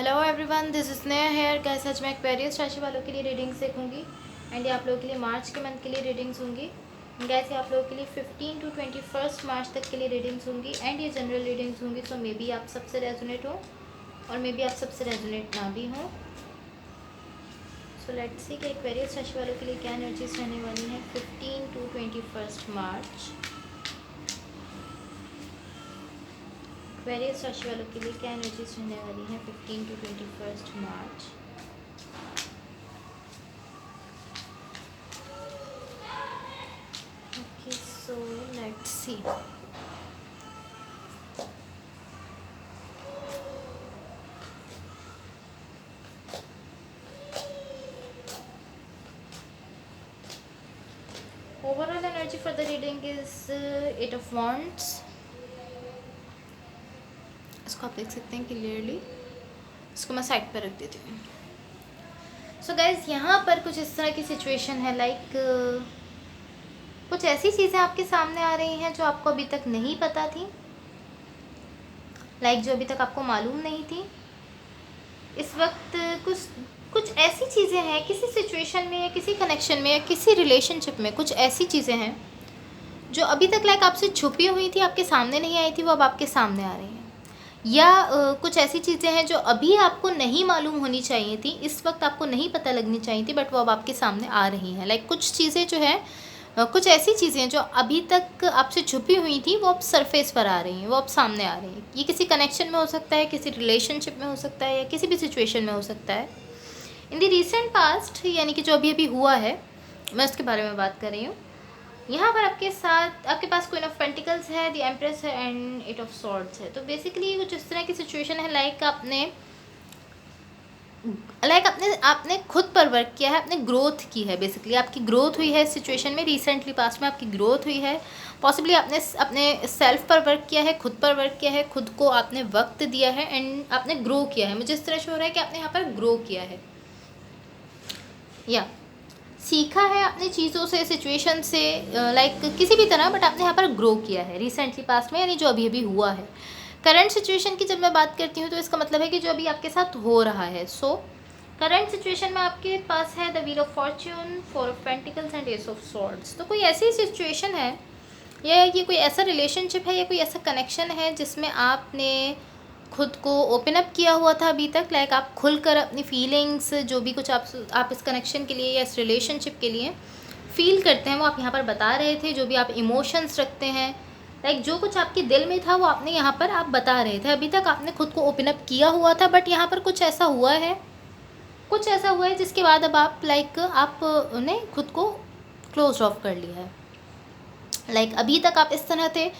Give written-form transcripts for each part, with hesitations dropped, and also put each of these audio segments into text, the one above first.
Hello everyone, this is Sneha here. Guys, आज मैं Aquarius राशि वालों के लिए रीडिंग्स देखूंगी एंड ये आप लोगों के लिए मार्च के मंथ के लिए रीडिंग्स होंगी। गाइस, ये आप लोगों के लिए 15 टू 21 मार्च तक के लिए रीडिंग्स होंगी एंड ये जनरल रीडिंग्स होंगी। सो मे बी आप सबसे रेजोनेट हो और मे बी आप सबसे रेजोनेट ना भी हो। सो लेट्स सी कि एक्वेरियस राशि वालों के लिए क्या एनर्जीज रहने वाली हैं 15 टू 21 मार्च। एक्वेरियस राशि वालों के लिए क्या एनर्जीज रहने वाली हैं 15 to 21 March. Okay, so let's see. Overall energy for the reading is Eight of Wands. इसको आप देख सकते हैं क्लियरली। इसको मैं साइड पर रख देती हूँ। सो गाइज, यहाँ पर कुछ इस तरह की सिचुएशन है लाइक कुछ ऐसी चीज़ें आपके सामने आ रही हैं जो आपको अभी तक नहीं पता थी, लाइक जो अभी तक आपको मालूम नहीं थी। इस वक्त कुछ ऐसी चीज़ें हैं किसी सिचुएशन में या किसी कनेक्शन में या किसी रिलेशनशिप में, कुछ ऐसी चीज़ें हैं जो अभी तक लाइक आपसे छुपी हुई थी, आपके सामने नहीं आई थी, वो अब आपके सामने आ रही हैं। या कुछ ऐसी चीज़ें हैं जो अभी आपको नहीं मालूम होनी चाहिए थी, इस वक्त आपको नहीं पता लगनी चाहिए थी, बट वो अब आपके सामने आ रही हैं। लाइक कुछ चीज़ें जो है कुछ ऐसी चीज़ें जो अभी तक आपसे छुपी हुई थी वो अब सरफेस पर आ रही हैं, वो अब सामने आ रही हैं। ये किसी कनेक्शन में हो सकता है, किसी रिलेशनशिप में हो सकता है, या किसी भी सिचुएशन में हो सकता है। इन द रिसेंट पास्ट, यानी कि जो अभी अभी हुआ है, मैं उसके बारे में बात कर रही हूँ। यहाँ पर आपके साथ आपके पास क्वीन ऑफ पेंटिकल्स है, द एम्प्रेस है एंड एट ऑफ सॉर्ड्स है। तो बेसिकली कुछ इस तरह की सिचुएशन है लाइक आपने खुद पर वर्क किया है, आपने ग्रोथ की है। बेसिकली आपकी ग्रोथ हुई है इस सिचुएशन में, रिसेंटली पास्ट में आपकी ग्रोथ हुई है। पॉसिबली आपने अपने सेल्फ पर वर्क किया है, खुद पर वर्क किया है, खुद को आपने वक्त दिया है एंड आपने ग्रो किया है। मुझे इस तरह से हो रहा है कि आपने यहाँ पर ग्रो किया है या सीखा है अपनी चीज़ों से, सिचुएशन से, लाइक किसी भी तरह, बट आपने यहाँ पर ग्रो किया है रिसेंटली पास्ट में, यानी जो अभी अभी हुआ है। करंट सिचुएशन की जब मैं बात करती हूँ तो इसका मतलब है कि जो अभी आपके साथ हो रहा है। सो करंट सिचुएशन में आपके पास है the wheel of Fortune, four of pentacles and S of swords. तो कोई ऐसी सिचुएशन है या ये कोई ऐसा रिलेशनशिप है या कोई ऐसा कनेक्शन है जिसमें आपने खुद को ओपन अप किया हुआ था अभी तक, लाइक आप खुलकर अपनी फीलिंग्स, जो भी कुछ आप इस कनेक्शन के लिए या इस रिलेशनशिप के लिए फील करते हैं वो आप यहाँ पर बता रहे थे। जो भी आप इमोशंस रखते हैं, लाइक जो कुछ आपके दिल में था वो आपने यहाँ पर आप बता रहे थे। अभी तक आपने खुद को ओपन अप किया हुआ था, बट यहाँ पर कुछ ऐसा हुआ है जिसके बाद अब आप आपने खुद को क्लोज ऑफ कर लिया है। लाइक अभी तक आप इस तरह थे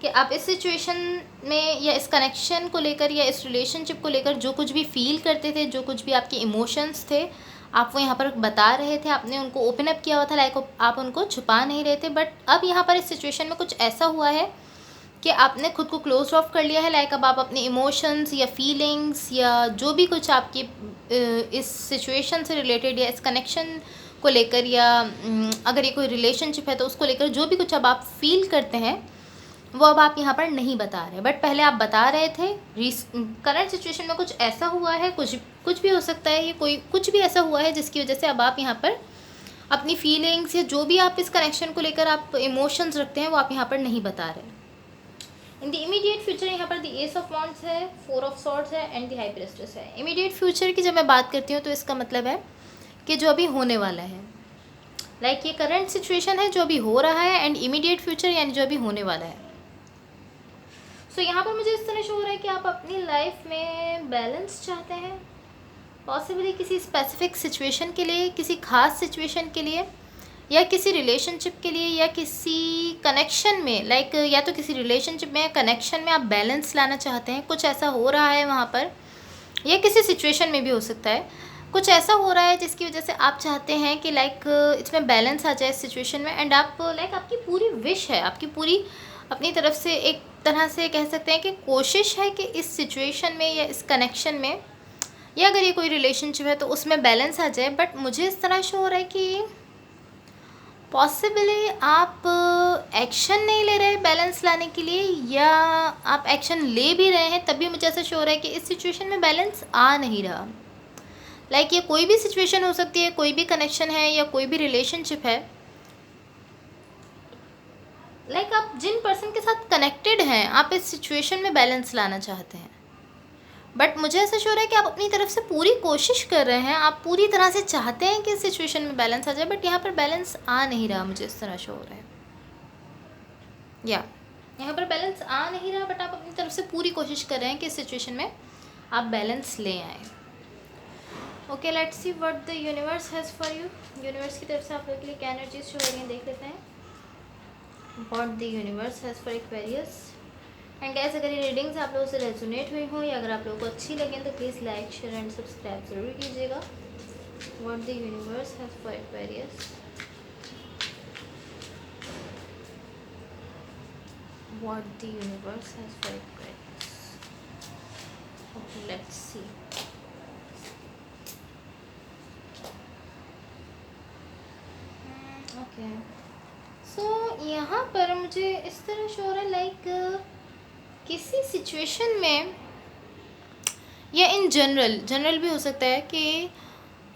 कि आप इस सिचुएशन में या इस कनेक्शन को लेकर या इस रिलेशनशिप को लेकर जो कुछ भी फील करते थे, जो कुछ भी आपके इमोशंस थे, आप वो यहाँ पर बता रहे थे, आपने उनको ओपन अप किया हुआ था, लाइक आप उनको छुपा नहीं रहे थे। बट अब यहाँ पर इस सिचुएशन में कुछ ऐसा हुआ है कि आपने खुद को क्लोज ऑफ कर लिया है। लाइक अब आप अपने इमोशंस या फीलिंग्स या जो भी कुछ आपकी इस सिचुएशन से रिलेटेड या इस कनेक्शन को लेकर, या अगर ये कोई रिलेशनशिप है तो उसको लेकर जो भी कुछ अब आप फील करते हैं वो अब आप यहाँ पर नहीं बता रहे, बट पहले आप बता रहे थे। करंट सिचुएशन में कुछ ऐसा हुआ है, कुछ भी हो सकता है, ये कुछ भी ऐसा हुआ है जिसकी वजह से अब आप यहाँ पर अपनी फीलिंग्स या जो भी आप इस कनेक्शन को लेकर आप इमोशंस रखते हैं वो आप यहाँ पर नहीं बता रहे। इन द इमीडिएट फ्यूचर यहाँ पर द एस ऑफ वॉन्ड्स है, फोर ऑफ सॉर्ड्स है एंड द हाई प्रीस्टेस है। इमीडिएट फ्यूचर की जब मैं बात करती हूँ तो इसका मतलब है कि जो अभी होने वाला है, लाइक ये करंट सिचुएशन है जो अभी हो रहा है, एंड इमीडिएट फ्यूचर यानी जो अभी होने वाला है। सो यहाँ पर मुझे इस तरह से हो रहा है कि आप अपनी लाइफ में बैलेंस चाहते हैं, पॉसिबली किसी स्पेसिफिक सिचुएशन के लिए, किसी खास सिचुएशन के लिए, या किसी रिलेशनशिप के लिए, या किसी कनेक्शन में, लाइक या तो किसी रिलेशनशिप में या कनेक्शन में आप बैलेंस लाना चाहते हैं। कुछ ऐसा हो रहा है वहाँ पर, या किसी सिचुएशन में भी हो सकता है। कुछ ऐसा हो रहा है जिसकी वजह से आप चाहते हैं कि लाइक इसमें बैलेंस आ जाए इस सिचुएशन में, एंड आप लाइक आपकी पूरी विश है, आपकी पूरी अपनी तरफ से एक तरह से कह सकते हैं कि कोशिश है कि इस सिचुएशन में या इस कनेक्शन में, या अगर ये कोई रिलेशनशिप है तो उसमें बैलेंस आ जाए। बट मुझे इस तरह से हो रहा है कि पॉसिबली आप एक्शन नहीं ले रहे बैलेंस लाने के लिए, या आप एक्शन ले भी रहे हैं तब भी मुझे ऐसा शो हो रहा है कि इस सिचुएशन में बैलेंस आ नहीं रहा। लाइक ये कोई भी सिचुएशन हो सकती है, कोई भी कनेक्शन है या कोई भी रिलेशनशिप है। लाइक आप जिन पर्सन के साथ कनेक्टेड हैं, आप इस सिचुएशन में बैलेंस लाना चाहते हैं, बट मुझे ऐसा शो रहा है कि आप अपनी तरफ से पूरी कोशिश कर रहे हैं, आप पूरी तरह से चाहते हैं कि इस सिचुएशन में बैलेंस आ जाए, बट यहाँ पर बैलेंस आ नहीं रहा। मुझे इस तरह शो हो रहा है, या यहाँ पर बैलेंस आ नहीं रहा, बट आप अपनी तरफ से पूरी कोशिश कर रहे हैं कि इस सिचुएशन में आप बैलेंस ले आएँ। Okay, let's see what the universe has for you. Universe की तरफ से आप लोगों के लिए क्या एनर्जीज शो हो रही हैं, देख लेते हैं। What the universe has for Aquarius. And guys, अगर ये रीडिंग्स आप लोगों से रेजोनेट हुई हों या अगर आप लोगों को अच्छी लगें तो please like, share and subscribe ज़रूर कीजिएगा। What the universe has for Aquarius. What the universe has for Aquarius. Okay, let's see. Okay, so यहाँ पर मुझे इस तरह शो हो रहा है, लाइक किसी सिचुएशन में या इन जनरल भी हो सकता है कि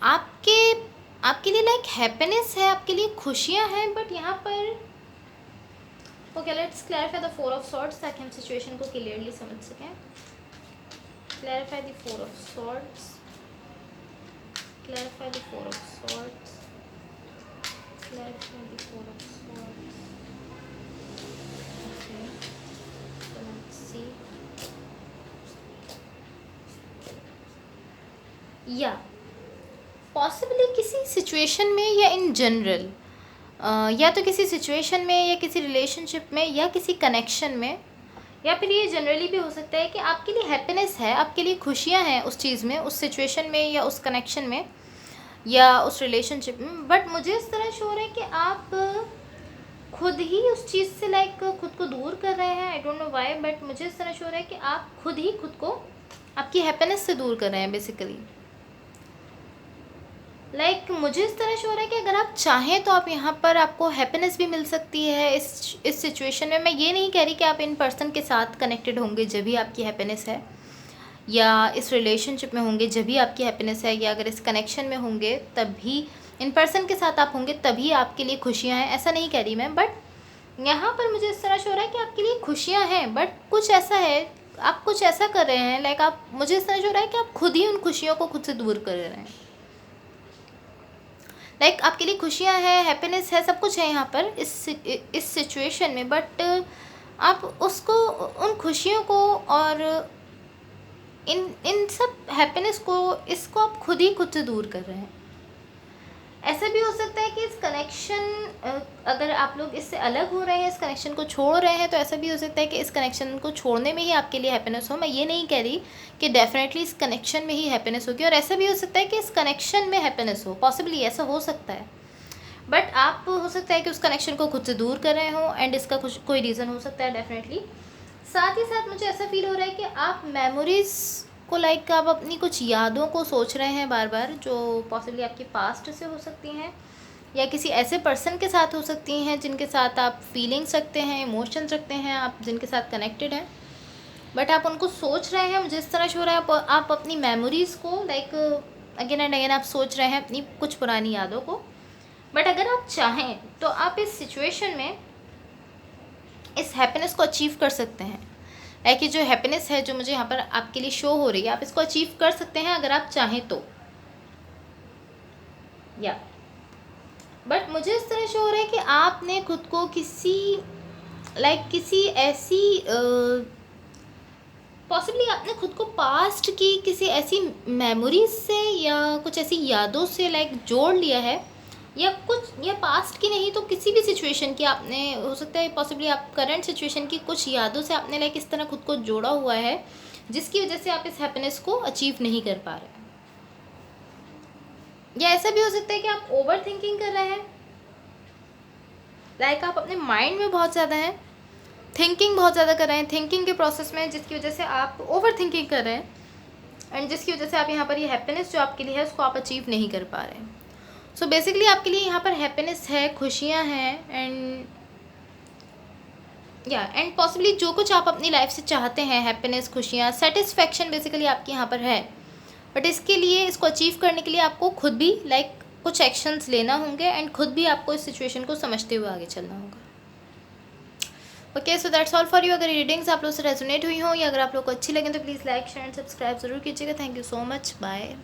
आपके लिए लाइक हैप्पीनेस है, आपके लिए खुशियाँ हैं, बट यहाँ पर okay, let's clarify the 4 of swords ताकि हम सिचुएशन को क्लियरली समझ सकें। Clarify the 4 of swords, clarify the 4 of swords, clarify the 4 of swords. Okay, so let's see. या पॉसिबली किसी सिचुएशन में या इन जनरल, या तो किसी सिचुएशन में या किसी रिलेशनशिप में या किसी कनेक्शन में, या फिर ये जनरली भी हो सकता है कि आपके लिए हैप्पीनेस है, आपके लिए खुशियाँ हैं उस चीज़ में, उस सिचुएशन में या उस कनेक्शन में या उस रिलेशनशिप में, बट मुझे इस तरह शो हो रहा है कि आप खुद ही उस चीज़ से लाइक खुद को दूर कर रहे हैं। I don't know why, but मुझे इस तरह शो हो रहा है कि आप खुद ही खुद को आपकी हैप्पीनेस से दूर कर रहे हैं बेसिकली। लाइक मुझे इस तरह शो हो रहा है कि अगर आप चाहें तो आप यहाँ पर आपको हैप्पीनेस भी मिल सकती है इस सिचुएशन में। मैं ये नहीं कह रही कि आप इन पर्सन के साथ कनेक्टेड होंगे जब भी आपकी हैप्पीनेस है, या इस रिलेशनशिप में होंगे जब भी आपकी हैप्पीनेस है, या अगर इस कनेक्शन में होंगे तभी, इन पर्सन के साथ आप होंगे तभी आपके लिए खुशियाँ हैं, ऐसा नहीं कह रही मैं। बट यहाँ पर मुझे इस तरह शो हो रहा है कि आपके लिए खुशियाँ हैं, बट कुछ ऐसा है, आप कुछ ऐसा कर रहे हैं, लाइक आप, मुझे इस तरह शो हो रहा है कि आप खुद ही उन खुशियों को खुद से दूर कर रहे हैं। लाइक आपके लिए खुशियाँ हैं, हैप्पीनेस है, सब कुछ है यहाँ पर इस सिचुएशन में, बट आप उसको, उन खुशियों को और इन सब हैप्पीनेस को, इसको आप खुद ही खुद से दूर कर रहे हैं। ऐसा भी हो सकता है कि इस कनेक्शन, अगर आप लोग इससे अलग हो रहे हैं, इस कनेक्शन को छोड़ रहे हैं, तो ऐसा भी हो सकता है कि इस कनेक्शन को छोड़ने में ही आपके लिए हैप्पीनेस हो। मैं ये नहीं कह रही कि डेफिनेटली इस कनेक्शन में ही हैप्पीनेस होगी, और ऐसा भी हो सकता है कि इस कनेक्शन में हैप्पीनेस हो, पॉसिबली ऐसा हो सकता है, बट आप हो सकता है कि उस कनेक्शन को खुद से दूर कर रहे हो, एंड इसका कुछ कोई रीज़न हो सकता है डेफिनेटली। साथ ही साथ मुझे ऐसा फील हो रहा है कि आप मेमोरीज़ को, लाइक आप अपनी कुछ यादों को सोच रहे हैं बार बार, जो पॉसिबली आपके पास्ट से हो सकती हैं, या किसी ऐसे पर्सन के साथ हो सकती हैं जिनके साथ आप फीलिंग्स रखते हैं, इमोशंस रखते हैं, आप जिनके साथ कनेक्टेड हैं, बट आप उनको सोच रहे हैं। मुझे इस तरह शो रहा है आप अपनी मेमोरीज़ को लाइक अगेन एंड अगेन आप सोच रहे हैं, अपनी कुछ पुरानी यादों को। बट अगर आप चाहें तो आप इस सिचुएशन में इस हैप्पीनेस को अचीव कर सकते हैं। लाइक ये जो हैप्पीनेस है जो मुझे यहाँ पर आपके लिए शो हो रही है, आप इसको अचीव कर सकते हैं अगर आप चाहें तो, या बट मुझे इस तरह शो हो रहा है कि आपने खुद को किसी ऐसी पॉसिबली आपने खुद को पास्ट की किसी ऐसी मेमोरीज से या कुछ ऐसी यादों से लाइक जोड़ लिया है, या कुछ, या पास्ट की नहीं तो किसी भी सिचुएशन की आपने, हो सकता है पॉसिबली आप करंट सिचुएशन की कुछ यादों से आपने लाइक इस तरह खुद को जोड़ा हुआ है, जिसकी वजह से आप इस हैप्पीनेस को अचीव नहीं कर पा रहे हैं। या ऐसा भी हो सकता है कि आप ओवर थिंकिंग कर रहे हैं, लाइक आप अपने माइंड में बहुत ज़्यादा हैं, थिंकिंग बहुत ज़्यादा कर रहे हैं, थिंकिंग के प्रोसेस में, जिसकी वजह से आप ओवर थिंकिंग कर रहे हैं, एंड जिसकी वजह से आप यहाँ पर ये हैप्पीनेस जो आपके लिए है उसको आप अचीव नहीं कर पा रहे हैं। सो बेसिकली आपके लिए यहाँ पर हैप्पीनेस है, खुशियाँ हैं, एंड एंड पॉसिबली जो कुछ आप अपनी लाइफ से चाहते हैं, हैप्पीनेस, खुशियाँ, सेटिस्फेक्शन बेसिकली आपके यहाँ पर है। बट इसके लिए, इसको अचीव करने के लिए आपको खुद भी कुछ एक्शंस लेना होंगे, एंड खुद भी आपको इस सिचुएशन को समझते हुए आगे चलना होगा। Okay, so that's all for you. अगर रीडिंग्स आप लोग से रेजोनेट हुई हो या अगर आप लोग को अच्छी लगे तो please like, share and subscribe जरूर कीजिएगा। Thank you so much, bye.